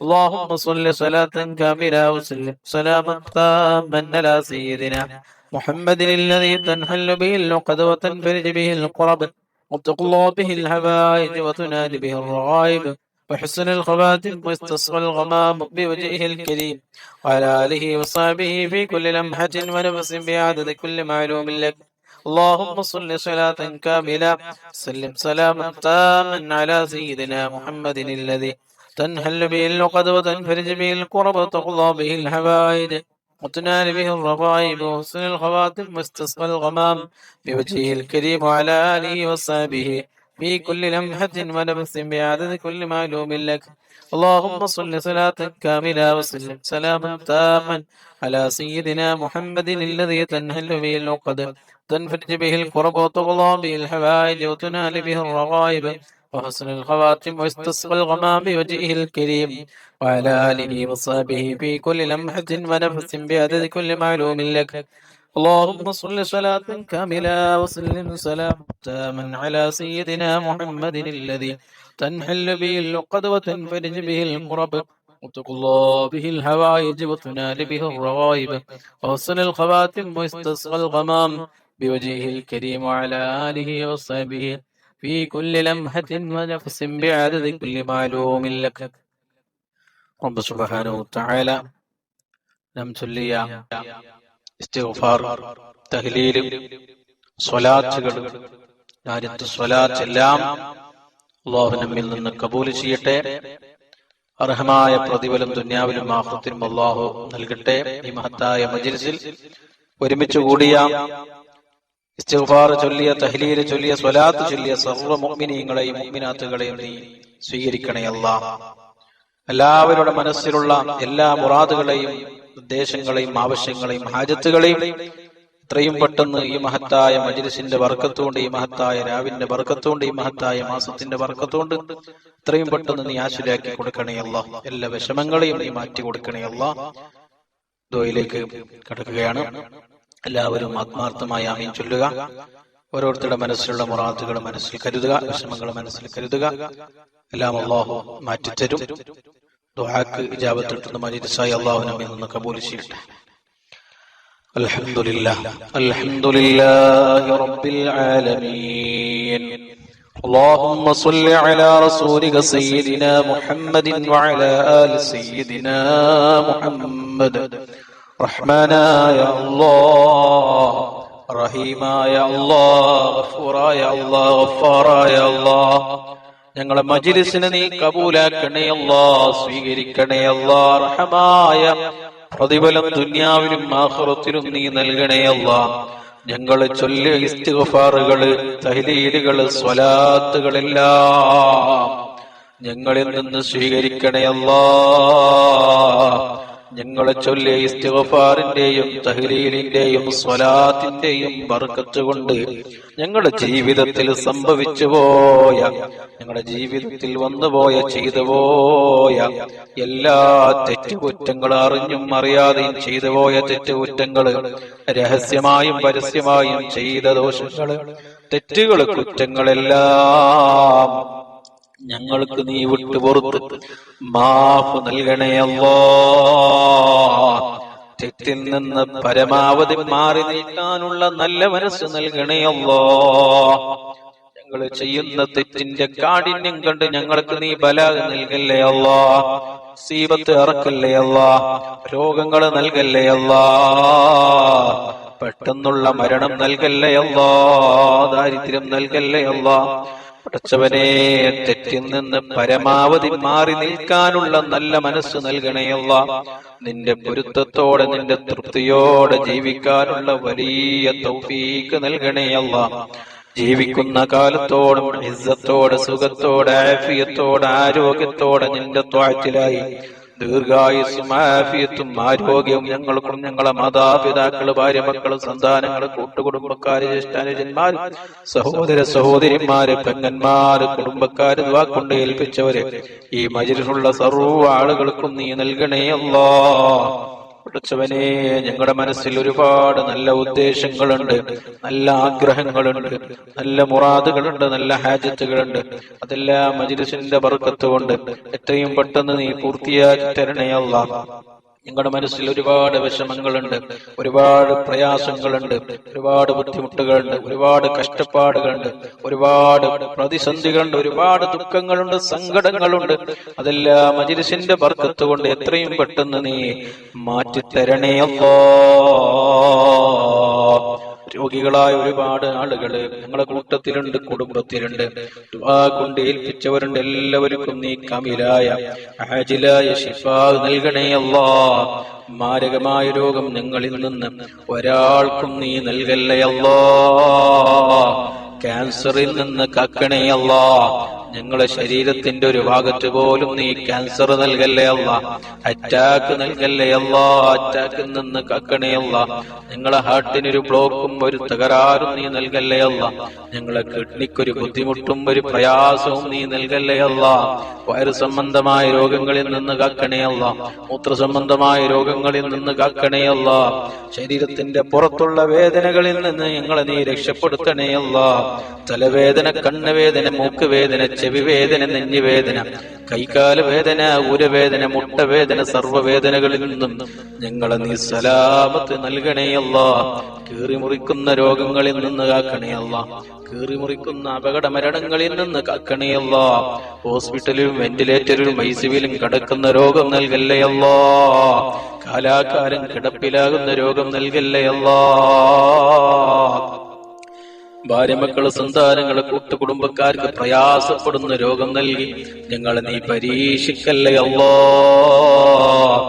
اللهم صل صلاة كاملة وسلم سلاما تاما على سيدنا محمد الذي تنحل به العقد وتنفرج به الكرب وتقضى به الحوائج وتنال به الرغائب وحسن الخواتم واستصغى الغمام بوجهه الكريم وعلى آله وصحبه في كل لمحة ونفس بعدد كل معلوم لك. اللهم صل صلاة كاملة سلم سلاما تاما على سيدنا محمد الذي تنحل به العقد وتنفرج به الكرب وتقضى به الحوائج وتنال به الرغائب وحسن الخواتم واستسقى الغمام بوجهه الكريم وعلى آله وصحبه في كل لمحة ونفس بعدد كل معلوم لك. اللهم صل صلاة كاملة وسلم سلاما تاما على سيدنا محمد الذي تنحل به العقد تنفرج به الكرب وتقضى به الحوائج وتنال به الرغائب وحسن الخواتم واستسقى الغمام بوجهه الكريم وعلى آله وصحبه في كل لمحة ونفس بعدد كل معلوم لك. اللهم صل صلاة كاملة وسلم سلاما تاما على سيدنا محمد الذي تنحل به العقد وتنفرج به الكرب وتقضى به الحوائج وتنال به الرغائب وحسن الخواتم واستسقى الغمام بوجهه الكريم وعلى آله وصحبه في كل لمحة ونفس بعدد كل معلوم لك. رب سبحانه وتعالى നാം ചൊല്ലിയ ഇസ്തിഗ്ഫാർ, തഹ്ലീൽ, സ്വലാത്തുകൾ, നാരിയത്ത് സ്വലാത്ത് എല്ലാം അല്ലാഹു നമ്മിൽ നിന്ന് കബൂൽ ചെയ്യട്ടെ. അർഹമായ പ്രതിഫലം ദുനിയാവിലും ആഖിറത്തിലും അല്ലാഹു നൽകട്ടെ. ഈ മഹത്തായ മജ്ലിസിൽ ഒരുമിച്ച് കൂടിയ ഇസ്തിഗ്ഫാർ ചൊല്ലിയ, തഹ്ലീൽ ചൊല്ലിയ, സ്വലാത്ത് ചൊല്ലിയ സർവ്വ മുഅ്മിനീങ്ങളെയും മുഅ്മിനാത്തുകളെയും നീ സ്വീകരിക്കണേ അല്ലാഹ്. എല്ലാവരുടെ മനസ്സിലുള്ള എല്ലാ മുറാദുകളെയും ഉദ്ദേശങ്ങളെയും ആവശ്യങ്ങളെയും ഹാജത്തുകളെയും എത്രയും പെട്ടെന്ന് ഈ മഹത്തായ മജ്ലിസിന്റെ ബർക്കത്തുകൊണ്ട്, ഈ മഹത്തായ രാവിന്റെ ബർക്കത്തുകൊണ്ട്, ഈ മഹത്തായ മാസത്തിന്റെ ബർക്കത്തുകൊണ്ട് എത്രയും പെട്ടെന്ന് നീ ആശുരാക്കി കൊടുക്കണേ അല്ലാഹ്. എല്ലാ വിഷമങ്ങളെയും നീ മാറ്റി കൊടുക്കണേ അല്ലാഹ്. ദുആയിലേക്ക് കടക്കുകയാണ്. എല്ലാവരും ആത്മാർത്ഥമായി ആമീൻ ചൊല്ലുക. ഓരോരുത്തരുടെ മനസ്സിലുള്ള മുറാദുകൾ മനസ്സിൽ കരുതുക, വിഷമങ്ങൾ മനസ്സിൽ കരുതുക. എല്ലാം അല്ലാഹു മാറ്റിത്തരും. ദുആക്ക് ഇജാബത്ത് കിട്ടുന്ന മജ്ലിസായി അല്ലാഹു നമ്മിൽ നിന്ന് കബൂൽ ചെയ്യട്ടെ. അൽഹംദുലില്ലാഹ് അൽഹംദുലില്ലാഹി റബ്ബിൽ ആലമീൻ. اللهم صل على رسولك سيدنا محمد وعلى آل سيدنا محمد. റഹ്മാനായ അല്ലാഹ്, റഹീമായ അല്ലാഹ്, ഗഫൂറായ അല്ലാഹ്, ഗഫാറായ അല്ലാഹ്, ഞങ്ങളെ മജ്ലിസിനെ നീ കബൂലാക്കണേ അല്ലാഹ്, സ്വീകരിക്കണേ അല്ലാഹ്. റഹമായ പ്രതിഫലം ദുനിയാവിലും ആഖിറത്തിലും നീ നൽകണേ അല്ലാഹ്. ഞങ്ങളെ ചൊല്ലിയ ഇസ്തിഗ്ഫാറുകള്, തഹ്ലീലുകള്, സ്വലാത്തുകളെല്ലാം ഞങ്ങളിൽ നിന്ന് സ്വീകരിക്കണേ അല്ലാഹ്. ഞങ്ങളെ ചൊല്ലിയ ഇസ്തിഗ്ഫാറിന്റെയും തഹ്ലീലിന്റെയും സ്വലാത്തിന്റെയും ബർക്കത്ത് കൊണ്ട് ഞങ്ങളുടെ ജീവിതത്തിൽ സംഭവിച്ചു പോയ, ഞങ്ങളുടെ ജീവിതത്തിൽ വന്നുപോയ, ചെയ്തു പോയ എല്ലാ തെറ്റുകുറ്റങ്ങൾ, അറിഞ്ഞും അറിയാതെയും ചെയ്തു പോയ തെറ്റുകുറ്റങ്ങള്, രഹസ്യമായും പരസ്യമായും ചെയ്ത ദോഷങ്ങള്, തെറ്റുകള്, കുറ്റങ്ങളെല്ലാം ഞങ്ങൾക്ക് നീ വിട്ടുപുറത്ത് മാഫ് നൽകണേ അല്ലാഹ്. തെറ്റിൽ നിന്ന് പരമാവധി മാറി നിൽക്കാനുള്ള നല്ല മനസ്സ് നൽകണേ അല്ലാഹ്. ഞങ്ങൾ ചെയ്യുന്ന തെറ്റിന്റെ കാഠിന്യം കണ്ട് ഞങ്ങൾക്ക് നീ ബലാഗ് നൽകല്ലേ അല്ലാഹ്. മുസീബത്ത് ഇറക്കല്ലേ അല്ലാഹ്. രോഗങ്ങൾ നൽകല്ലേ അല്ലാഹ്. പെട്ടെന്നുള്ള മരണം നൽകല്ലേ അല്ലാഹ്. ദാരിദ്ര്യം നൽകല്ലേ അല്ലാഹ്. പടച്ചവനെ, തെറ്റിൽ നിന്ന് പരമാവധി മാറി നിൽക്കാനുള്ള നല്ല മനസ്സ് നൽകണേ അല്ലാഹ്. നിന്റെ പൊരുത്തത്തോടെ, നിന്റെ തൃപ്തിയോടെ ജീവിക്കാനുള്ള വലിയ തൗഫീഖ് നൽകണേ അല്ലാഹ്. ജീവിക്കുന്ന കാലത്തോടും ഇസ്സത്തോടെ, സുഖത്തോടെ, ആഫിയത്തോടെ, ആരോഗ്യത്തോടെ നിന്റെ ത്വഅത്തിലായി ദീർഘായുസ്സും ആഫിയത്തും ആരോഗ്യവും ഞങ്ങൾക്കും ഞങ്ങളെ മാതാപിതാക്കള്, ഭാര്യ, മക്കള്, സന്താനങ്ങള്, കൂട്ടുകുടുംബക്കാര്, ജ്യേഷ്ഠാനുജന്മാര്, സഹോദര സഹോദരിമാര്, പെങ്ങന്മാര്, കുടുംബക്കാര്, ദുആ കൊണ്ട് ഏൽപ്പിച്ചവര്, ഈ മജ്ലിസിലുള്ള സർവ്വ ആളുകൾക്കും നീ നൽകണേ അല്ലാഹ്. പഠിച്ചവനെ, ഞങ്ങളുടെ മനസ്സിൽ ഒരുപാട് നല്ല ഉദ്ദേശങ്ങളുണ്ട്, നല്ല ആഗ്രഹങ്ങളുണ്ട്, നല്ല മുറാദുകളുണ്ട്, നല്ല ഹാജത്തുകളുണ്ട്. അതെല്ലാം മജ്‌ലിസിന്റെ ബർക്കത്ത് കൊണ്ട് എത്രയും പെട്ടെന്ന് നീ പൂർത്തിയാക്കി തരണേ അല്ലാഹ്. ഞങ്ങളുടെ മനസ്സിൽ ഒരുപാട് വിഷമങ്ങളുണ്ട്, ഒരുപാട് പ്രയാസങ്ങളുണ്ട്, ഒരുപാട് ബുദ്ധിമുട്ടുകളുണ്ട്, ഒരുപാട് കഷ്ടപ്പാടുകളുണ്ട്, ഒരുപാട് പ്രതിസന്ധികളുണ്ട്, ഒരുപാട് ദുഃഖങ്ങളുണ്ട്, സങ്കടങ്ങളുണ്ട്. അതെല്ലാം മജ്‌ലിസിന്റെ ബർക്കത്ത് കൊണ്ട് എത്രയും പെട്ടെന്ന് നീ മാറ്റിത്തരണേ അല്ലാഹ്. രോഗികളായ ഒരുപാട് ആളുകള് ഞങ്ങളുടെ കൂട്ടത്തിലുണ്ട്, കുടുംബത്തിലുണ്ട്, ദുആ കൊണ്ട് ഏൽപ്പിച്ചവരുണ്ട്. എല്ലാവർക്കും നീ കാമിലായ ആജിലായ ശിഫാ നൽകണേ അല്ലാഹ്. മാരകമായ രോഗം ഞങ്ങളിൽ നിന്ന് ഒരാൾക്കും നീ നൽകല്ലേ അല്ലാഹ്. ക്യാൻസറിൽ നിന്ന് കാക്കണേ അല്ലാഹ്. ഞങ്ങളുടെ ശരീരത്തിന്റെ ഒരു ഭാഗത്ത് പോലും നീ ക്യാൻസർ നൽകല്ലേ അല്ലാഹ്. അറ്റാക്ക് നൽകല്ലേ അല്ലാഹ്. അറ്റാക്കിൽ നിന്ന് കാക്കണേ അല്ലാഹ്. ഞങ്ങളെ ഹാർട്ടിനൊരു ബ്ലോക്കും ഒരു തകരാറും നീ നൽകല്ലേ അല്ലാഹ്. ഞങ്ങളെ കിഡ്നിക്കൊരു ബുദ്ധിമുട്ടും ഒരു പ്രയാസവും നീ നൽകല്ലേ അല്ലാഹ്. വയറു സംബന്ധമായ രോഗങ്ങളിൽ നിന്ന് കാക്കണേ അല്ലാഹ്. മൂത്ര സംബന്ധമായ രോഗങ്ങളിൽ നിന്ന് കാക്കണേ അല്ലാഹ്. ശരീരത്തിന്റെ പുറത്തുള്ള വേദനകളിൽ നിന്ന് ഞങ്ങളെ നീ രക്ഷപ്പെടുത്തണേ അല്ലാഹ്. തലവേദന, കണ്ണുവേദന, മൂക്കുവേദന, ചെവിവേദന, നെഞ്ഞുവേദന, കൈകാല് വേദന, ഉരവേദന, മുട്ടവേദന, സർവ്വവേദനകളിൽ നിന്നും ഞങ്ങളെ നീ സലാമത്ത് നൽകണേ അല്ലാഹ്. കീറിമുറിക്കുന്ന രോഗങ്ങളിൽ നിന്ന് കാക്കണേ അല്ലാഹ്. കീറിമുറിക്കുന്ന അപകട മരണങ്ങളിൽ നിന്ന് കാക്കണേ അല്ലാഹ്. ഹോസ്പിറ്റലിലും വെന്റിലേറ്ററിലും ഐസിയുവിലും കിടക്കുന്ന രോഗം നൽകല്ലേ അല്ലാഹ്. കാലാകാലം കിടപ്പിലാകുന്ന രോഗം നൽകല്ലേ അല്ലാഹ്. ഭാര്യമക്കള്, സന്താനങ്ങള്, കൂട്ടുകുടുംബക്കാർക്ക് പ്രയാസപ്പെടുന്ന രോഗം നൽകി ഞങ്ങളെ നീ പരീക്ഷിക്കല്ലേ അല്ലാഹ്.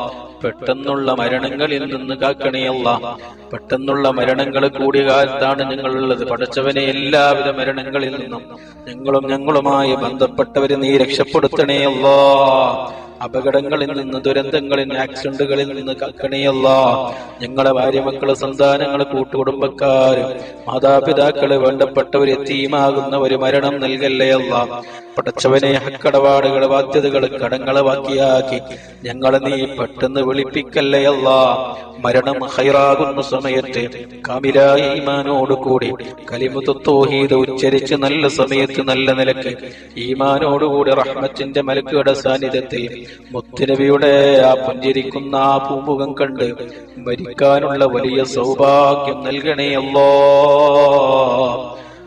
പെട്ടെന്നുള്ള മരണങ്ങളിൽ നിന്ന് കാക്കണേ അല്ലാഹ്. പെട്ടെന്നുള്ള മരണങ്ങൾ കൂടിയ കാലത്താണ് ഞങ്ങളുള്ളത്. പടച്ചവനെ, എല്ലാവിധ മരണങ്ങളിൽ നിന്നും ഞങ്ങളുമായി ബന്ധപ്പെട്ടവരെ നീ രക്ഷപ്പെടുത്തണേ അല്ലാഹ്. അപകടങ്ങളിൽ നിന്ന്, ദുരന്തങ്ങളിൽ നിന്ന്, ആക്സിഡന്റുകളിൽ നിന്ന് കാക്കണേ അല്ലാഹ്. ഞങ്ങളെ ഭാര്യമക്കള്, സന്താനങ്ങള്, കൂട്ടുകുടുംബക്കാര്, മാതാപിതാക്കള്, വേണ്ടപ്പെട്ടവര്, യതീമാകുന്ന ഒരു മരണം നൽകല്ലേ അല്ലാഹ്. പടച്ചവനെ, ഹക്കടപാടുകള്, ബാധ്യതകള്, കടങ്ങള് ബാക്കിയാക്കി ഞങ്ങളെ നീ പെട്ടെന്ന് വിളിപ്പിക്കല്ലേ അല്ലാഹ്. മരണം ഹൈറാകുന്ന സമയത്ത് കാമിലായ ഈമാനോട് കൂടി കലിമത്തു തൗഹീദ് ഉച്ചരിച്ച് നല്ല സമയത്ത് നല്ല നിലക്ക് ഈമാനോടുകൂടി റഹ്മത്തിന്റെ മലക്കുകളുടെ സാന്നിധ്യത്തിൽ മുത്തുനബിയുടെ ആ പുഞ്ചിരിക്കുന്ന ആ പൂമുഖം കണ്ട് മരിക്കാനുള്ള വലിയ സൗഭാഗ്യം നൽകണേ അല്ലാഹ്.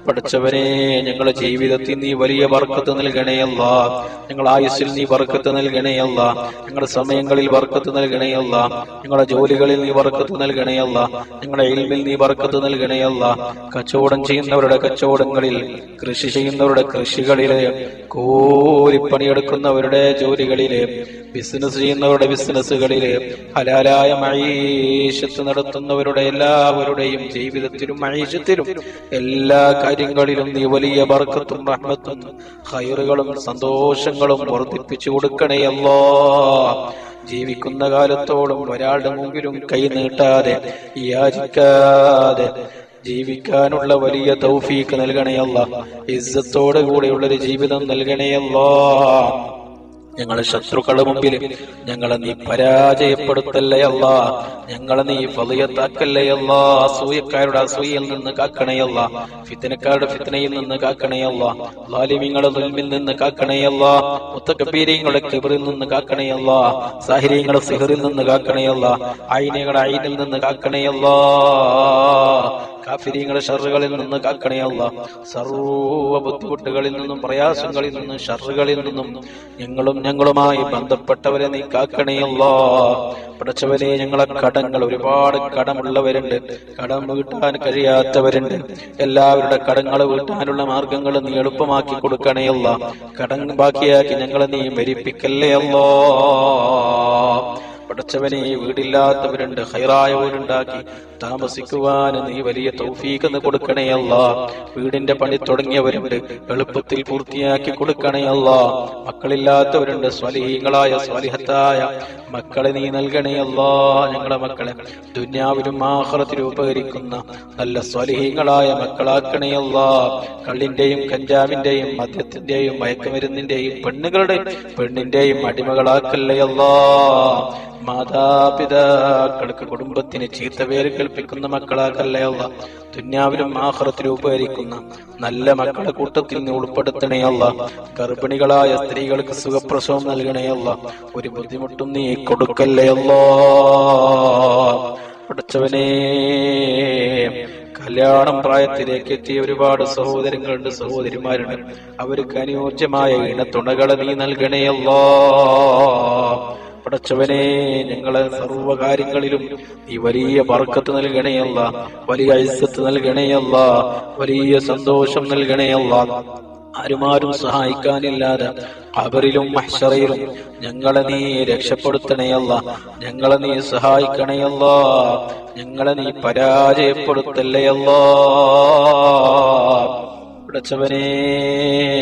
പടച്ചവനെ, ഞങ്ങളുടെ ജീവിതത്തിൽ നീ വലിയ ബർക്കത്ത് നൽകണേ അല്ലാഹ്. ഞങ്ങളുടെ ആയുസ്സിൽ നീ ബർക്കത്ത് നൽകണേ അല്ലാഹ്. ഞങ്ങളുടെ സമയങ്ങളിൽ ബർക്കത്ത് നൽകണേ അല്ലാഹ്. ഞങ്ങളുടെ ജോലികളിൽ നീ ബർക്കത്ത് നൽകണേ അല്ലാഹ്. ഞങ്ങളുടെ ഇൽമിൽ നീ ബർക്കത്ത് നൽകണേ അല്ലാഹ്. കച്ചവടം ചെയ്യുന്നവരുടെ കച്ചവടങ്ങളിൽ, കൃഷി ചെയ്യുന്നവരുടെ കൃഷികളിലെ, കൂലിപ്പണിയെടുക്കുന്നവരുടെ ജോലികളിലെ, ബിസിനസ് ചെയ്യുന്നവരുടെ ബിസിനസ്സുകളിലെ, ഹലാലായ മഈശത്ത് നടത്തുന്നവരുടെ എല്ലാവരുടെയും ജീവിതത്തിലും മഈശത്തിലും എല്ലാ കാര്യങ്ങളിലും നീ വലിയ ബർക്കത്തും റഹ്മത്തും ഖൈറുകളും സന്തോഷങ്ങളും വർദ്ധിപ്പിച്ചു കൊടുക്കണേ അല്ലാഹ്. ജീവിക്കുന്ന കാലത്തോളം ഒരാളുടെ മുമ്പിലും കൈ നീട്ടാതെ, യാചിക്കാതെ ജീവിക്കാനുള്ള വലിയ തൗഫീഖ് നൽകണേ അല്ലാഹ്. ഇസ്സത്തോടെ കൂടെയുള്ളൊരു ജീവിതം നൽകണേ അല്ലാഹ്. ഞങ്ങളെ ശത്രുക്കളുടെ മുമ്പിൽ ഞങ്ങളെ നീ പരാജയപ്പെടുത്തല്ലേ അല്ലാഹ്. ഞങ്ങളെ നീ ഫളിയത്താക്കല്ലേ അല്ലാഹ്. അസൂയക്കാരുടെ അസൂയയിൽ നിന്ന് കാക്കണേ അല്ലാഹ്. ഫിത്നക്കാരുടെ ഫിത്നയിൽ നിന്ന് കാക്കണേ അല്ലാഹ്. ളാലിമീങ്ങളുടെ ദുൽമിൽ നിന്ന് കാക്കണേ അല്ലാഹ്. മുത്തകബ്ബീരീങ്ങളുടെ കിബ്റിൽ നിന്ന് കാക്കണേ അല്ലാഹ്. സാഹിരീങ്ങളുടെ സിഹറിൽ നിന്ന് കാക്കണേ അല്ലാഹ്. ഐനികളുടെ ഐനിൽ നിന്ന് കാക്കണേ അല്ലാഹ്. കാഫിരീങ്ങളുടെ ഷർറുകളിൽ നിന്ന് കാക്കണേ അല്ലാഹ്. സർവ്വ ബുദ്ധിമുട്ടുകളിൽ നിന്നും, പ്രയാസങ്ങളിൽ നിന്നും, ഷർറുകളിൽ നിന്നും ഞങ്ങളുമായി ബന്ധപ്പെട്ടവരെ നീ കാക്കണേ അല്ലാഹ്. പടച്ചവനെ, ഞങ്ങളെ കടങ്ങൾ, ഒരുപാട് കടമുള്ളവരുണ്ട്, കടം വീട്ടാൻ കഴിയാത്തവരുണ്ട്. എല്ലാവരുടെ കടങ്ങൾ വീട്ടാനുള്ള മാർഗങ്ങൾ നീ എളുപ്പമാക്കി കൊടുക്കണേ അല്ലാഹ്. കടം ബാക്കിയാക്കി ഞങ്ങളെ നീ മരിപ്പിക്കല്ലേ അല്ലാഹ്. പടച്ചവനെ, വീടില്ലാത്തവരുണ്ട്, ഹൈറായവരുണ്ടാക്കി താമസിക്കുവാൻ നീ വലിയ തൗഫീഖ് കൊടുക്കണേ അല്ലാഹ്. വീടിന്റെ പണി തുടങ്ങിയവരുണ്ട്, എളുപ്പത്തിൽ പൂർത്തിയാക്കി കൊടുക്കണേ അല്ലാഹ്. മക്കളില്ലാത്തവരുണ്ട്, സ്വാലിഹീങ്ങളായ സ്വാലിഹത്തായ മക്കളെ നീ നൽകണേ അല്ലാഹ്. ഞങ്ങളുടെ മക്കളെ ദുനിയാവിലും ആഖിറത്തിലും ഉപകരിക്കുന്ന നല്ല സ്വാലിഹീങ്ങളായ മക്കളാക്കണേ അല്ലാഹ്. കള്ളിന്റെയും കഞ്ചാവിന്റെയും മദ്യത്തിന്റെയും മയക്കുമരുന്നിന്റെയും പെണ്ണിന്റെയും അടിമകളാക്കല്ലേ അല്ലാഹ്. മാതാപിതാക്കൾക്ക് കുടുംബത്തിന് ചീത്തപേര് കൽപ്പിക്കുന്ന മക്കളാക്കല്ലേ അല്ലാ. ദുന്യാവിലും ആഖിറത്തിലും ഉപകരിക്കുന്ന നല്ല മക്കളെ കൂട്ടത്തിൽ നീ ഉൾപ്പെടുത്തണേ അല്ലാ. ഗർഭിണികളായ സ്ത്രീകൾക്ക് സുഖപ്രസവം നൽകണേ അല്ലാ. ഒരു ബുദ്ധിമുട്ടും നീ കൊടുക്കല്ലേ അല്ലാ. പഠിച്ചവനേ, കല്യാണം പ്രായത്തിലേക്ക് എത്തിയ ഒരുപാട് സഹോദരങ്ങളുണ്ട്, സഹോദരിമാരുണ്ട്. അവർക്ക് അനുയോജ്യമായ ഇണത്തുണകളെ നീ നൽകണേ അല്ലാ. പടച്ചവനെ, ഞങ്ങളെ സർവ്വകാര്യങ്ങളിലും നീ വലിയ ബർക്കത്ത് നൽകണേ അല്ലാ. വലിയ ഇസ്സത്ത് നൽകണേ അല്ലാ. വലിയ സന്തോഷം നൽകണേ അല്ലാ. ആരുമാരും സഹായിക്കാനില്ലാതെ ഖബറിലും മഹ്ശറിലും ഞങ്ങളെ നീ രക്ഷപ്പെടുത്തണേ അല്ലാ. ഞങ്ങളെ നീ സഹായിക്കണേ അല്ലാ. ഞങ്ങളെ നീ പരാജയപ്പെടുത്തല്ലേ അല്ലാ. പടച്ചവനെ,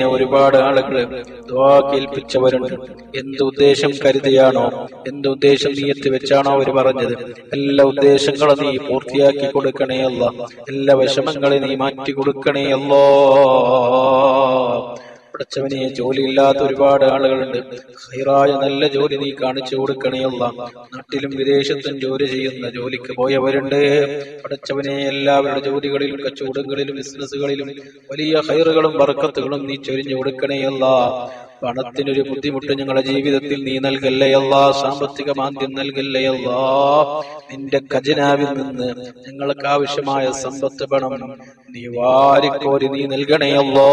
ഒരുപാട് ആളുകൾ ദുആ കേൾപ്പിച്ചവരുണ്ട്. എന്തുദ്ദേശം കരുതിയാണോ, എന്തുദ്ദേശം നീയത്ത് വെച്ചാണോ അവർ പറഞ്ഞത്, എല്ലാ ഉദ്ദേശങ്ങളും നീ പൂർത്തിയാക്കി കൊടുക്കണേ അല്ലാ. എല്ലാ വിഷമങ്ങളെ നീ മാറ്റി കൊടുക്കണേ അല്ലാ. പടച്ചവനെ, ജോലിയില്ലാത്ത ഒരുപാട് ആളുകളുണ്ട്. ഖൈറായ നല്ല ജോലി നീ കാണിച്ചു കൊടുക്കണേ അല്ലാ. നാട്ടിലും വിദേശത്തും ജോലി ചെയ്യുന്ന, ജോലിക്ക് പോയവരുണ്ട്. പടച്ചവനെ, എല്ലാവരുടെ ജോലികളിലും കച്ചവടങ്ങളിലും ബിസിനസ്സുകളിലും വലിയ ഖൈറുകളും ബർക്കത്തുകളും നീ ചൊരിഞ്ഞു കൊടുക്കണേ അല്ലാ. പണത്തിനൊരു ബുദ്ധിമുട്ട് ഞങ്ങളുടെ ജീവിതത്തിൽ നീ നൽകല്ലേ അല്ലാ. സാമ്പത്തിക മാന്ദ്യം നൽകല്ലേ അല്ലാ. നിന്റെ ഖജനാവിൽ നിന്ന് ഞങ്ങൾക്ക് ആവശ്യമായ സമ്പത്ത് പണം നീ വാരിക്കോരി നീ നൽകണേ അല്ലാ.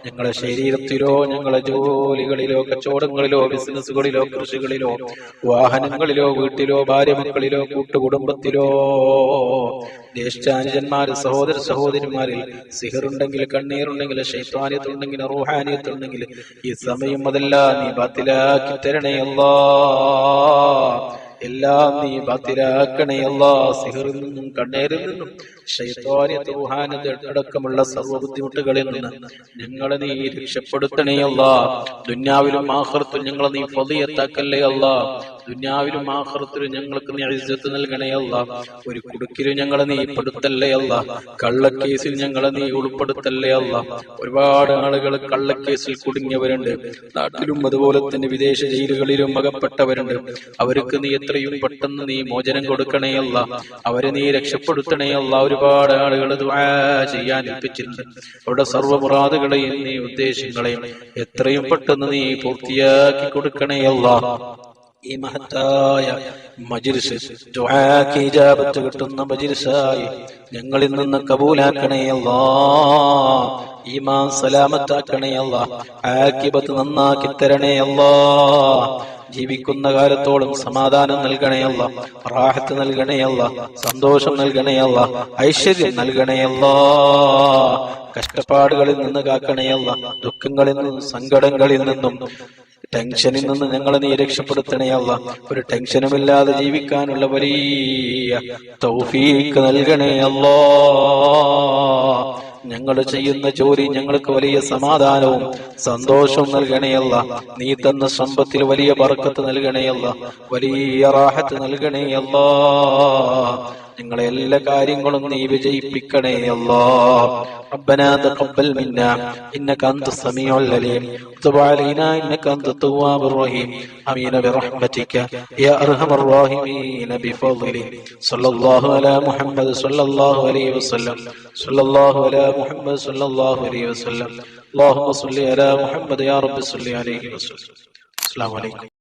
ഞങ്ങളുടെ ശരീരത്തിലോ, ഞങ്ങളുടെ ജോലികളിലോ, കച്ചവടങ്ങളിലോ, ബിസിനസ്സുകളിലോ, കൃഷികളിലോ, വാഹനങ്ങളിലോ, വീട്ടിലോ, ഭാര്യ മക്കളിലോ, കൂട്ടുകുടുംബത്തിലോ, ജ്യേഷ്ഠാനുജന്മാര്, സഹോദര സഹോദരിമാരിൽ സിഹറുണ്ടെങ്കിൽ, കണ്ണീറുണ്ടെങ്കിൽ, ശൈത്വാനിയത്തുണ്ടെങ്കിൽ, റൂഹാനിയത്തുണ്ടെങ്കിൽ ഈ സമയം അതെല്ലാം നീ ബാത്തിലാക്കി തരണേ അല്ലാ. എല്ലാം നീ ബാത്തിലാക്കണേ അല്ലാ. സിഹറിൽ നിന്നും കണ്ണീരിൽ നിന്നും ശൈത്വാനിയത്ത്, റൂഹാനിയത്ത് അടക്കമുള്ള സർവ്വ ബുദ്ധിമുട്ടുകളിൽ നിന്ന് ഞങ്ങളെ നീ രക്ഷപ്പെടുത്തണേ അല്ലാ. ദുന്യാവിലും ആഖിറത്തിലും ഞങ്ങളെ നീ ഫളിയത്താക്കല്ലേ അല്ലാ. ദുന്യാവിലും ആഖിറത്തിലും ഞങ്ങൾക്ക് നീ ഇസ്സത്ത് നൽകണേ അല്ലാ. ഒരു കുടുക്കിലും ഞങ്ങളെ നീ പെടുത്തല്ലേ അല്ലാ. കള്ളക്കേസിൽ ഞങ്ങളെ നീ ഉൾപ്പെടുത്തല്ലേ അല്ലാ. ഒരുപാട് ആളുകൾ കള്ളക്കേസിൽ കുടുങ്ങിയവരുണ്ട്. നാട്ടിലും അതുപോലെ തന്നെ വിദേശ ജയിലുകളിലും അകപ്പെട്ടവരുണ്ട്. അവർക്ക് നീ എത്രയും പെട്ടെന്ന് നീ മോചനം കൊടുക്കണേ അല്ലാ. അവരെ നീ രക്ഷപ്പെടുത്തണേ അല്ലാ. ഒരുപാട് ആളുകൾ ദുആ ചെയ്യാൻ ഏൽപ്പിച്ചിട്ടുണ്ട്. അവരുടെ സർവ്വ മുറാദുകളെയും നീ ഉദ്ദേശങ്ങളെയും എത്രയും പെട്ടെന്ന് നീ പൂർത്തിയാക്കി കൊടുക്കണേ അല്ലാ. ഈ മഹത്തായ മജ്‌ലിസ് ദുആക്ക് ഇജാബത്ത് കിട്ടുന്ന മജ്‌ലിസായി ഞങ്ങളിൽ നിന്ന് കബൂലാക്കണേ അല്ലാ. ഈമാൻ സലാമത്താക്കണേ അല്ലാ. ആഖിബത്ത് നന്നാക്കി തരണേ അല്ലാ. ജീവിക്കുന്ന കാലത്തോളം സമാധാനം നൽകണേ അല്ലാ. റാഹത്ത് നൽകണേ അല്ലാ. സന്തോഷം നൽകണേ അല്ലാ. ഐശ്വര്യം നൽകണേ അല്ലാ. കഷ്ടപ്പാടുകളിൽ നിന്ന് കാക്കണേ അല്ലാ. ദുഃഖങ്ങളിൽ നിന്നും സങ്കടങ്ങളിൽ നിന്നും ടെൻഷനിൽ നിന്ന് ഞങ്ങളെ നീ രക്ഷപ്പെടുത്തണേ അല്ലാ. ഒരു ടെൻഷനുമില്ലാതെ ജീവിക്കാനുള്ള വലിയ തൗഫീഖ് നൽകണേ അല്ലാ. ഞങ്ങൾ ചെയ്യുന്ന ജോലി ഞങ്ങൾക്ക് വലിയ സമാധാനവും സന്തോഷവും നൽകണേ അല്ലാ. നീ തന്ന സമ്പത്തിൽ വലിയ ബർക്കത്ത് നൽകണേ അല്ലാ. വലിയ റാഹത്ത് നൽകണേ അല്ലാ. ഞങ്ങളെ എല്ലാ കാര്യങ്ങളും നീ വിജയിപ്പിക്കണേ അല്ലാ. ربنا تقبل منا إنك أنت السميع العليم وتب علينا إنك أنت التواب الرحيم آمين برحمتك يا أرحم الراحمين بفضلك صلى الله على محمد صلى الله عليه وسلم صلى الله على محمد صلى الله عليه وسلم اللهم صل على محمد يا رب صل عليه وسلم. السلام عليكم.